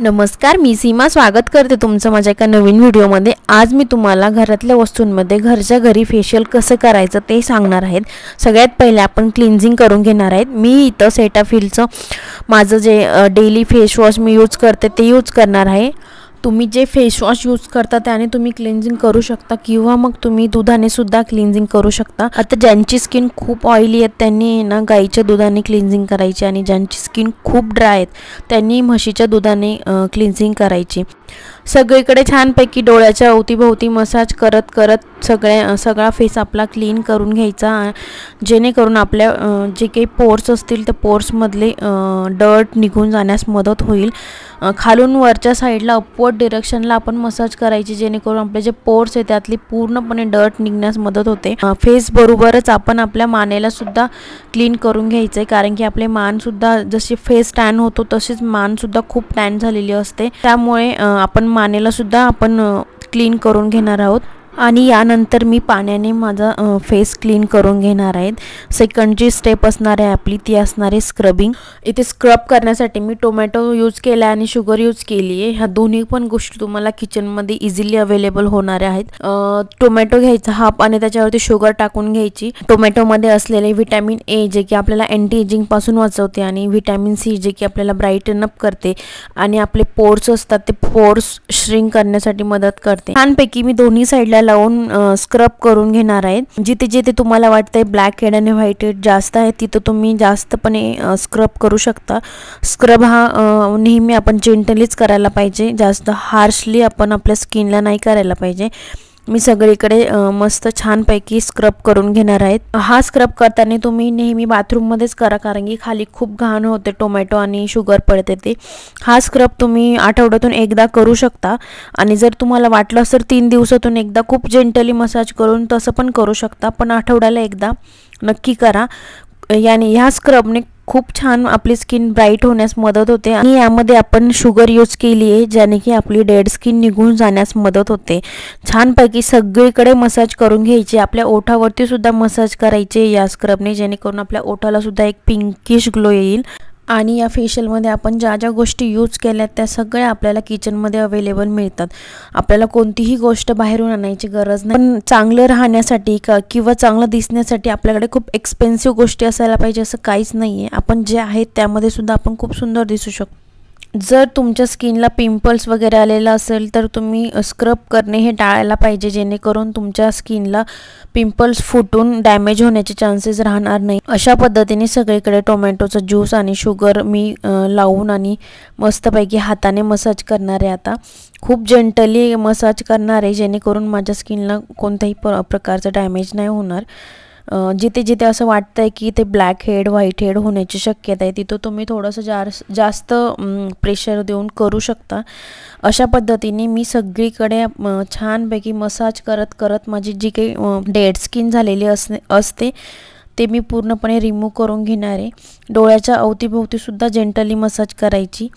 नमस्कार, मी सीमा स्वागत करते तुमचं माझ्या एका नवीन व्हिडिओमध्ये। आज मी तुम्हाला घरातल्या वस्तूंमध्ये घरच्या घरी फेशियल कसं करायचं ते सांगणार आहेत। सगळ्यात पहिले आपण क्लिन्झिंग करून घेणार आहेत। मी इथं सेटाफिलचं माझं जे डेली फेस वॉश मी यूज करते ते यूज करणार आहे। तुम्ही जे फेस वॉश यूज करता त्याने तुम्ही क्लिन्झिंग करू शकता किंवा मग तुम्ही दुधाने सुद्धा क्लिन्झिंग करू शकता। आता ज्यांची स्किन खूप ऑइली आहे त्यांनी ना गाईच्या दुधाने क्लिन्झिंग करायची आणि ज्यांची स्किन खूप ड्राय आहे त्यांनी म्हशीच्या दुधाने क्लिन्झिंग करायची। सगळीकडे छानपैकी डोळ्याच्या अवतीभोवती मसाज करत करत सगळा फेस आपला क्लीन करून घ्यायचा, जेणेकरून आपल्या जे काही पोर्स असतील त्या पोर्समधले डर्ट निघून जाण्यास मदत होईल। खालून वरच्या साईडला अपवर्ड डिरेक्शनला आपण मसाज करायची, जेणेकरून आपले जे पोर्स आहे त्यातली पूर्णपणे डर्ट निघण्यास मदत होते। फेस बरोबरच आपण आपल्या मानेला सुद्धा क्लीन करून घ्यायचं आहे, कारण की आपले मानसुद्धा जशी फेस टॅन होतो तशीच मानसुद्धा खूप टॅन झालेली असते। त्यामुळे आपण मानेला सुद्धा आपण क्लीन करून घेणार आहोत आणि यानंतर मी पाण्याने माझा फेस क्लीन करून घेणार आहे। सेकंड जी स्टेप असणार आहे आपली ती असणार आहे स्क्रबिंग। इथे स्क्रब करण्यासाठी मी टोमॅटो यूज केला आणि शुगर यूज केली आहे। ह्या दोन्ही पण गोष्टी तुम्हाला किचनमध्ये इझिली अवेलेबल होणाऱ्या आहेत। टोमॅटो घ्यायचा हाफ आणि त्याच्यावरती शुगर टाकून घ्यायची। टोमॅटोमध्ये असलेले व्हिटॅमिन ए जे की आपल्याला अँटी एजिंग पासून वाचवते आणि व्हिटॅमिन सी जे की आपल्याला ब्राईटन अप करते आणि आपले पोर्स असतात ते पोर्स श्रिंक करण्यासाठी मदत करते। छानपैकी मी दोन्ही साईडला लावून स्क्रब करून घेणार आहे। जिथे जिथे तुम्हाला वाटतंय ब्लॅक हेड आणि व्हाईट हेड जास्त आहे तिथे तुम्ही जास्तपणे स्क्रब करू शकता। स्क्रब हा नेहमी आपण जेंटलीच करायला पाहिजे, जास्त हार्शली आपण आपल्या स्किनला नाही करायला पाहिजे। मी सगळीकडे मस्त छानपैकी स्क्रब करून घेणार आहे। हा स्क्रब करताना तुम्ही नेहमी बाथरूममध्येच करा, कारण की खाली खूप घाण होते, टोमॅटो आणि शुगर पडते ते। हा स्क्रब तुम्ही आठवड्यातून एकदा करू शकता आणि जर तुम्हाला वाटलं तर 3 दिवसातून एकदा खूप जेंटली मसाज करून तसं पण करू शकता, पण आठवड्याला एकदा नक्की करा। याने ह्या स्क्रबने खूप छान आपली स्किन ब्राईट होण्यास मदत होते आणि यामध्ये आपण शुगर यूज केली आहे, ज्याने की आपली डेड स्किन निघून जाण्यास मदत होते। छानपैकी सगळीकडे मसाज करून घ्यायची, आपल्या ओठावरती सुद्धा मसाज करायचे या स्क्रबने, जेणेकरून आपल्या ओठाला सुद्धा एक पिंकिश ग्लो येईल। आणि या फेशियलमध्ये आपण ज्या ज्या गोष्टी यूज केल्या त्या सगळ्या आपल्याला किचनमध्ये अवेलेबल मिळतात। आपल्याला कोणतीही गोष्ट बाहेरून आणायची गरज नाही। पण चांगलं राहण्यासाठी किंवा चांगलं दिसण्यासाठी आपल्याकडे खूप एक्सपेन्सिव्ह गोष्टी असायला पाहिजे असं काहीच नाही आहे। आपण जे आहेत त्यामध्ये सुद्धा आपण खूप सुंदर दिसू शकतो। जर तुमच्या स्किनला पिंपल्स वगैरे आलेला असेल तर तुम्ही स्क्रब करणे हे टाळायला पाहिजे, जेणेकरून तुमच्या स्किनला पिंपल्स फुटून डॅमेज होण्याचे चान्सेस राहणार नाही। अशा पद्धतीने सगळीकडे टोमॅटोचा ज्यूस आणि शुगर मी लावून आणि मस्तपैकी हाताने मसाज करणार आहे। आता खूप जेंटली मसाज करणार आहे, जेणेकरून माझ्या स्किनला कोणत्याही प्रकारचा डॅमेज नाही होणार। जिथे जिथे असं वाटतंय की ते ब्लॅक हेड व्हाईट हेड होण्याची शक्यता आहे तिथं तुम्ही थोडंसं जास्त प्रेशर देऊन करू शकता। अशा पद्धतीने मी सगळीकडे छानपैकी मसाज करत करत माझी जी काही डेड स्किन झालेली असते ते मी पूर्णपणे रिमूव्ह करून घेणार आहे। डोळ्याच्या अवतीभोवती सुद्धा जेंटली मसाज करायची।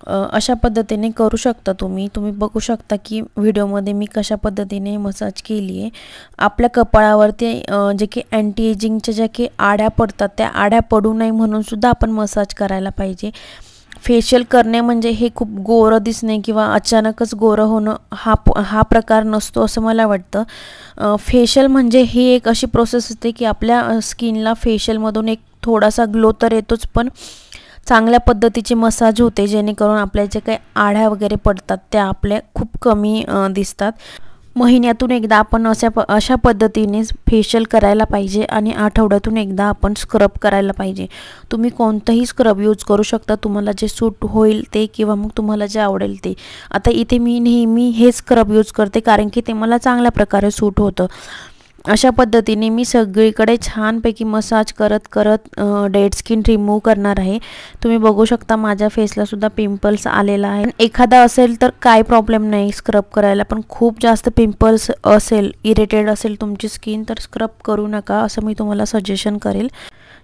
अशा पद्धतीने करू शकता तुम्ही बघू शकता की व्हिडिओमध्ये मी कशा पद्धतीने मसाज केली आहे। आपल्या कपाळावरती जे की अँटी एजिंगच्या ज्या की आड्या पडतात त्या आड्या पडू नये म्हणून सुद्धा आपण मसाज करायला पाहिजे। फेशियल करणे म्हणजे हे खूप गोरं दिसणे किंवा अचानकच गोरं होणं हा प्रकार नसतो असं मला वाटतं। फेशियल म्हणजे ही एक अशी प्रोसेस असते की आपल्या स्किनला फेशियलमधून एक थोडासा ग्लो तर येतोच, पण चांगल्या पद्धतीची मसाज होते, जेणेकरून आपल्या जे काही आढ्या वगैरे पडतात त्या आपल्या खूप कमी दिसतात। महिन्यातून एकदा आपण अशा पद्धतीने फेशियल करायला पाहिजे आणि आठवड्यातून एकदा आपण स्क्रब करायला पाहिजे। तुम्ही कोणतंही स्क्रब यूज करू शकता, तुम्हाला जे सूट होईल ते किंवा मग तुम्हाला जे आवडेल ते। आता इथे मी नेहमी हे स्क्रब यूज करते कारण की ते मला चांगल्या प्रकारे सूट होतं। अशा पद्धतीने मी सगळीकडे छानपैकी मसाज करत करत डेड स्किन रिमूव्ह करणार आहे। तुम्ही बघू शकता माझ्या फेसला सुद्धा पिंपल्स आलेला आहे। एखादा असेल तर काय प्रॉब्लेम नाही स्क्रब करायला, पण खूप जास्त पिंपल्स असेल, इरिटेड असेल तुमची स्किन तर स्क्रब करू नका असं मी तुम्हाला सजेशन करेल।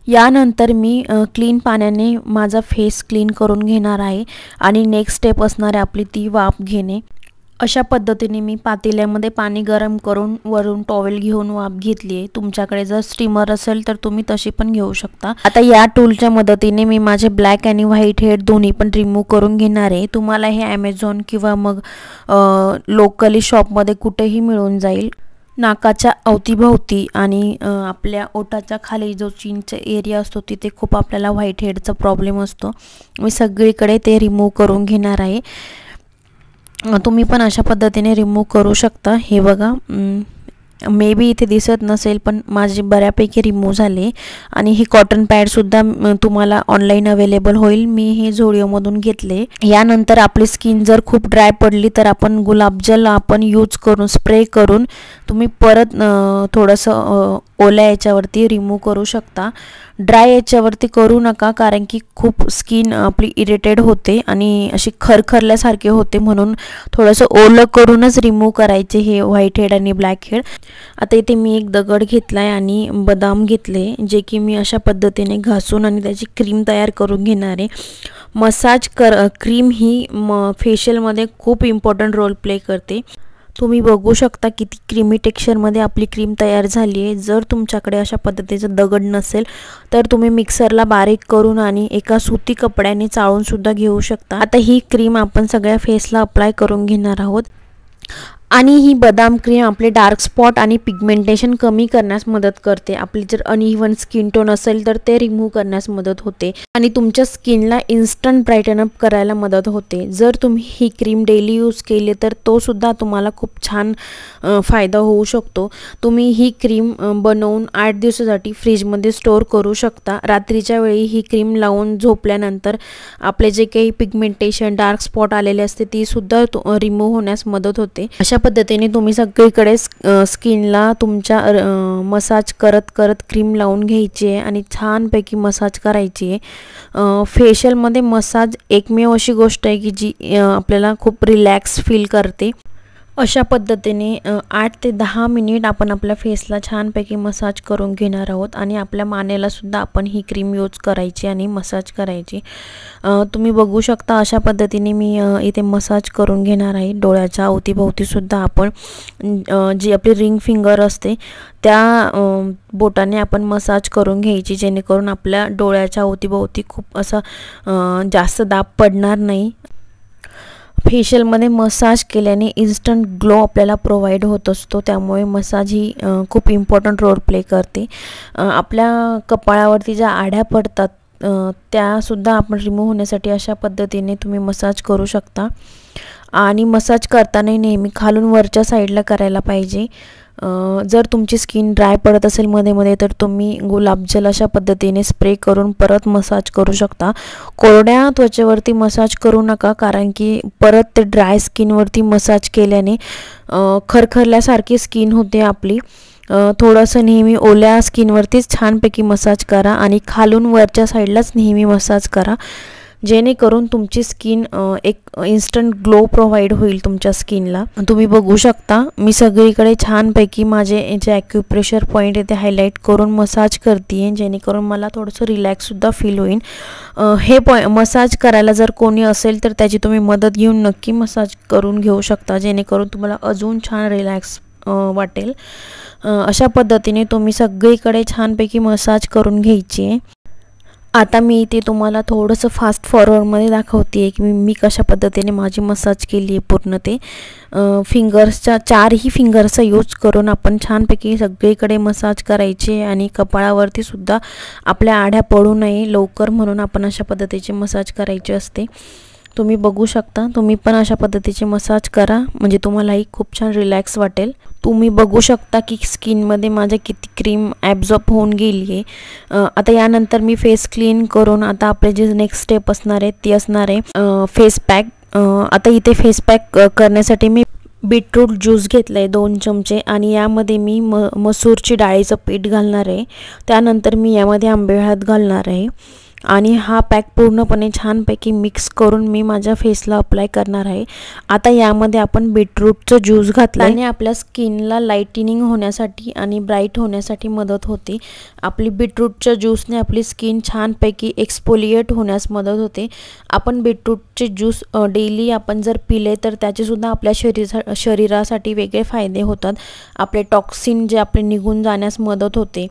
यानंतर मी क्लीन पाण्याने माझा फेस क्लीन करून घेणार आहे आणि नेक्स्ट स्टेप असणार आहे आपली ती वाफ घेणे। अशा पद्धतीने मी पातेल्यामध्ये पाणी गरम करून वरून टॉवेल घेऊन वाफ घेतली आहे। तुमच्याकडे जर स्टीमर असेल तर तुम्ही तशी पण घेऊ शकता। आता या टूलच्या मदतीने मी माझे ब्लॅक आणि व्हाईट हेअर दोन्ही पण रिमूव्ह करून घेणार आहे। तुम्हाला हे ॲमेझॉन किंवा मग लोकली शॉपमध्ये कुठेही मिळून जाईल। नाकाच्या अवतीभोवती आणि आपल्या ओठाच्या खाली जो चिनचा एरिया असतो तिथे खूप आपल्याला व्हाईट हेडचा प्रॉब्लेम असतो। मी सगळीकडे ते रिमूव्ह करून घेणार आहे। तुम्ही पण अशा पद्धतीने रिमूव्ह करू शकता। हे बघा, मे बी इथे दिसत नसेल पण माझे बऱ्यापैकी रिमूव्ह झाले। आणि हे कॉटन पॅडसुद्धा तुम्हाला ऑनलाईन अवेलेबल होईल। मी हे झोडिओमधून घेतले। यानंतर आपली स्किन जर खूप ड्राय पडली तर आपण गुलाबजल आपण यूज करून स्प्रे करून तुम्ही परत थोडंसं ओल्या याच्यावरती रिमूव्ह करू शकता। ड्राय याच्यावरती करू नका, कारण की खूप स्किन आपली इरिटेट होते आणि अशी खरखरल्यासारखे होते, म्हणून थोडंसं ओलं करूनच रिमूव्ह करायचे हे व्हाईट हेड आणि ब्लॅक हेड। आता इथे मी एक दगड घेतला आहे आणि बदाम घेतले, जे की मी अशा पद्धतीने घासून आणि त्याची क्रीम तयार करून घेणार आहे। मसाज क्रीम ही फेशियलमध्ये खूप इम्पॉर्टंट रोल प्ले करते। तुम्ही बघू शकता किती क्रीमी टेक्स्चरमध्ये आपली क्रीम तयार झाली आहे। जर तुमच्याकडे अशा पद्धतीचा दगड नसेल तर तुम्ही मिक्सरला बारीक करून आणि एका सुती कपड्याने चाळून सुद्धा घेऊ शकता। आता ही क्रीम आपण सगळ्या फेसला अप्लाय करून घेणार आहोत। आणि ही बदाम क्रीम आपले डार्क स्पॉट आणि पिगमेंटेशन कमी करण्यास मदत करते। आपली जर अनइव्हन स्किन टोन असेल तर ते रिमूव्ह करण्यास मदत होते आणि तुमच्या स्किनला इन्स्टंट ब्राईटन अप करायला मदत होते। जर तुम्ही ही क्रीम डेली यूज केली तर तो सुद्धा तुम्हाला खूप छान फायदा होऊ शकतो। तुम्ही ही क्रीम बनवून 8 दिवसासाठी फ्रीजमध्ये स्टोर करू शकता। रात्रीच्या वेळी ही क्रीम लावून झोपल्यानंतर आपले जे काही पिगमेंटेशन डार्क स्पॉट आलेले असते ती सुद्धा रिमूव्ह होण्यास मदत होते। अशा पद्धतीने तुम्ही सगळीकडे स्किनला तुमच्या मसाज करत करत क्रीम लावून घ्यायची आहे आणि छानपैकी मसाज करायची आहे। फेशियलमध्ये मसाज एकमेव अशी गोष्ट आहे की जी आपल्याला खूप रिलॅक्स फील करते। अशा पद्धतीने 8 ते 10 मिनिट आपण आपल्या फेसला छानपैकी मसाज करून घेणार आहोत आणि आपल्या मानेला सुद्धा आपण ही क्रीम यूज करायची आणि मसाज करायची। तुम्ही बघू शकता अशा पद्धतीने मी इथे मसाज करून घेणार आहे। डोळ्याच्या अवतीभोवती सुद्धा आपण जी आपली रिंग फिंगर असते त्या बोटाने आपण मसाज करून घ्यायची, जेणेकरून आपल्या डोळ्याच्या अवतीभोवती खूप असा जास्त दाब पडणार नाही। फेशियलमध्ये मसाज केल्याने इन्स्टंट ग्लो आपल्याला प्रोव्हाइड होत असतो, त्यामुळे मसाज ही खूप इम्पॉर्टंट रोल प्ले करते। आपल्या कपाळावरती ज्या आड्या पडतात त्यासुद्धा आपण रिमूव्ह होण्यासाठी अशा पद्धतीने तुम्ही मसाज करू शकता। आणि मसाज करताना नेहमी खालून वरच्या साईडला करायला पाहिजे। जर तुमची स्किन ड्राय पडत असेल मध्ये मध्ये तर तुम्ही गुलाबजल अशा पद्धतीने स्प्रे करून परत मसाज करू शकता। कोरड्या त्वचेवरती मसाज करू नका, कारण की परत ते ड्राय स्किनवरती मसाज केल्याने खरखरल्यासारखी स्किन होते आपली। थोडंसं नेहमी ओल्या स्किनवरतीच छानपैकी मसाज करा आणि खालून वरच्या साईडलाच नेहमी मसाज करा, जेणेकरून तुमची स्किन एक इन्स्टंट ग्लो प्रोव्हाइड होईल तुमच्या स्किनला। तुम्ही बघू शकता मी सगळीकडे छानपैकी माझे जे ॲक्युप्रेशर पॉईंट आहे ते हायलाईट करून मसाज करते आहे, जेणेकरून मला थोडंसं रिलॅक्ससुद्धा फील होईल। हे मसाज करायला जर कोणी असेल तर त्याची तुम्ही मदत घेऊन नक्की मसाज करून घेऊ शकता, जेणेकरून तुम्हाला अजून छान रिलॅक्स वाटेल। अशा पद्धतीने तुम्ही सगळीकडे छानपैकी मसाज करून घ्यायची आहे। आता मी इथे तुम्हाला थोडंसं फास्ट फॉरवर्डमध्ये दाखवते आहे की मी कशा पद्धतीने माझी मसाज केली आहे पूर्ण ते। फिंगर्सच्या 4ही फिंगर्सचा यूज करून आपण छानपैकी सगळीकडे मसाज करायचे आणि कपाळावरती सुद्धा आपल्या आड्या पडू नये लवकर, म्हणून आपण अशा पद्धतीचे मसाज करायचे असते। तुम्ही बघू शकता, तुम्ही पण अशा पद्धतीचे मसाज करा, म्हणजे तुम्हालाही खूप छान रिलॅक्स वाटेल। तुम्ही बघू शकता की स्किनमध्ये माझ्या किती क्रीम ॲब्झॉर्ब होऊन गेली आहे। आता यानंतर मी फेस क्लीन करून आता आपले जे नेक्स्ट स्टेप असणार आहे ती असणार आहे फेस पॅक। आता इथे फेस पॅक करण्यासाठी मी बीटरूट ज्यूस घेतलं आहे 2 चमचे आणि यामध्ये मी मसूरची डाळीचं पीठ घालणार आहे। त्यानंतर मी यामध्ये आंबे हळद घालणार आहे आणि हा पॅक पूर्णपणे छानपैकी मिक्स करून मी माझ्या फेसला अप्लाय करणार आहे। आता यामध्ये आपण बीटरूटचं ज्यूस घातलं आणि आपल्या स्किनला लाइटनिंग होण्यासाठी आणि ब्राईट होण्यासाठी मदत होते। आपली बीटरूटच्या ज्यूसने आपली स्किन छानपैकी एक्सफोलिएट होण्यास मदत होते। आपण बीटरूटचे ज्यूस डेली आपण जर पिले तर त्याचे सुद्धा आपल्या शरीरासाठी वेगळे फायदे होतात। आपले टॉक्सिन जे आपले निघून जाण्यास मदत होते।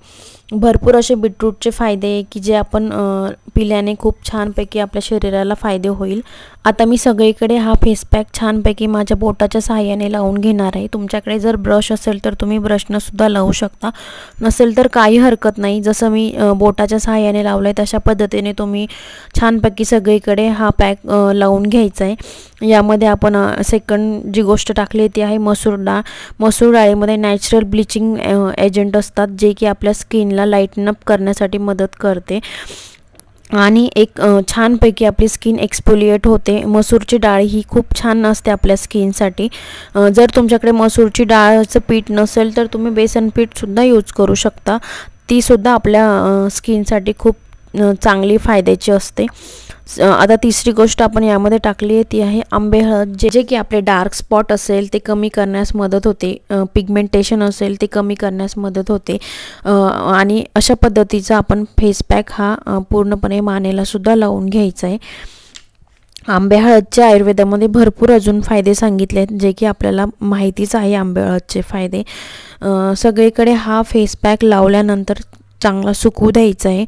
भरपूर असे बीटरूटचे फायदे की जे आपण पिल्याने खूप छानपैकी आपल्या शरीराला फायदे होईल। आता मी सगळीकडे हा फेस पॅक छानपैकी माझ्या बोटाच्या सहाय्याने लावून घेणार आहे। तुमच्याकडे जर ब्रश असेल तर तुम्ही ब्रशने सुद्धा लावू शकता, नसेल तर काही हरकत नाही। जसं मी बोटाच्या सहाय्याने लावलंय तशा पद्धतीने तुम्ही छानपैकी सगळीकडे हा पॅक लावून घ्यायचा आहे। यामध्ये आपण सेकंड जी गोष्ट टाकली ती आहे मसूर डाळ। मसूर डाळीमध्ये नॅचरल ब्लीचिंग एजंट असतात जे की आपल्या स्किनला लाइटन अप करण्यासाठी मदत करते आणि एक छानपैकी आपली स्किन एक्सफोलिएट होते। मसूरची डाळ ही खूप छान असते आपल्या स्किनसाठी। जर तुमच्याकडे मसूरची डाळचं पीठ नसेल तर तुम्ही बेसन पीठ सुद्धा यूज करू शकता, ती सुद्धा आपल्या स्किनसाठी खूप चांगली फायद्याची असते। आता तिसरी गोष्ट आपण यामध्ये टाकली आहे ती आहे आंबे हळद, जे की आपले डार्क स्पॉट असेल ते कमी करण्यास मदत होते, पिगमेंटेशन असेल ते कमी करण्यास मदत होते आणि अशा पद्धतीचा आपण फेस पॅक हा पूर्णपणे मानेला सुद्धा लावून घ्यायचा आहे। आंबे हळदचे आयुर्वेदामध्ये भरपूर अजून फायदे सांगितले आहेत जे की आपल्याला माहितीच आहे। आंबे हळदचे फायदे सगळीकडे हा फेस पॅक लावल्यानंतर चांगला सुकवू द्यायचा आहे,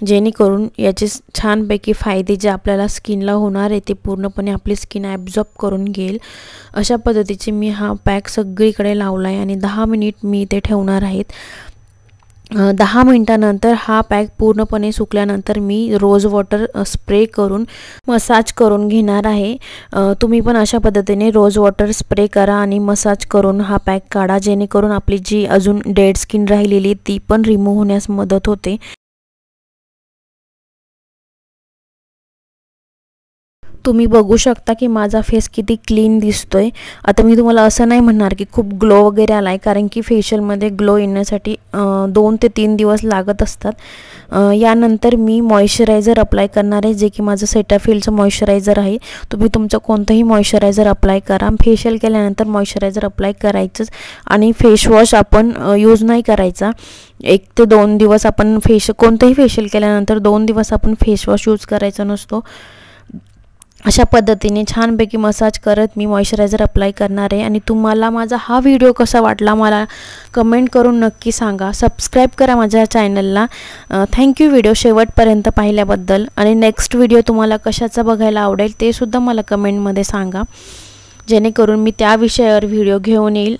जेणेकरून याचे छानपैकी फायदे जे आपल्याला स्किनला होणार आहे ते पूर्णपणे आपली स्किन ॲब्झॉर्ब करून घेईल। अशा पद्धतीचे मी हा पॅक सगळीकडे लावला आहे आणि 10 मिनिट मी इथे ठेवणार आहेत। 10 मिनिटानंतर हा पॅक पूर्णपणे सुकल्यानंतर मी रोज वॉटर स्प्रे करून मसाज करून घेणार आहे। तुम्ही पण अशा पद्धतीने रोज वॉटर स्प्रे करा आणि मसाज करून हा पॅक काढा, जेणेकरून आपली जी अजून डेड स्किन राहिलेली ती पण रिमूव्ह होण्यास मदत होते। तुम्ही बघू शकता की माझा फेस किती क्लीन दिसतोय। आता मी तुम्हाला असं नाही म्हणणार की खूप ग्लो वगैरे आलाय, कारण की फेशियलमध्ये ग्लो येण्यासाठी 2 ते 3 दिवस लागत असतात। यानंतर मी मॉइश्चरायझर अप्लाय करणार आहे, जे की माझं सेटाफिलचं मॉइश्चरायझर आहे। तुम्ही तुमचं कोणतंही मॉइश्चरायझर अप्लाय करा। फेशियल केल्यानंतर मॉइश्चरायझर अप्लाय करायचंच आणि फेस वॉश आपण यूज नाही करायचा। 1 ते 2 दिवस आपण कोणतंही फेशियल केल्यानंतर 2 दिवस आपण फेस वॉश यूज करायचा नसतो। अशा पद्धतीने छानपैकी मसाज करत मी मॉइश्चरायझर अप्लाय करणार आहे। आणि तुम्हाला माझा हा व्हिडिओ कसा वाटला मला कमेंट करून नक्की सांगा। सबस्क्राईब करा माझ्या चॅनलला। थँक्यू व्हिडिओ शेवटपर्यंत पाहिल्याबद्दल। आणि नेक्स्ट व्हिडिओ तुम्हाला कशाचा बघायला आवडेल ते सुद्धा मला कमेंटमध्ये सांगा, जेणेकरून मी त्या विषयावर व्हिडिओ घेऊन येईल।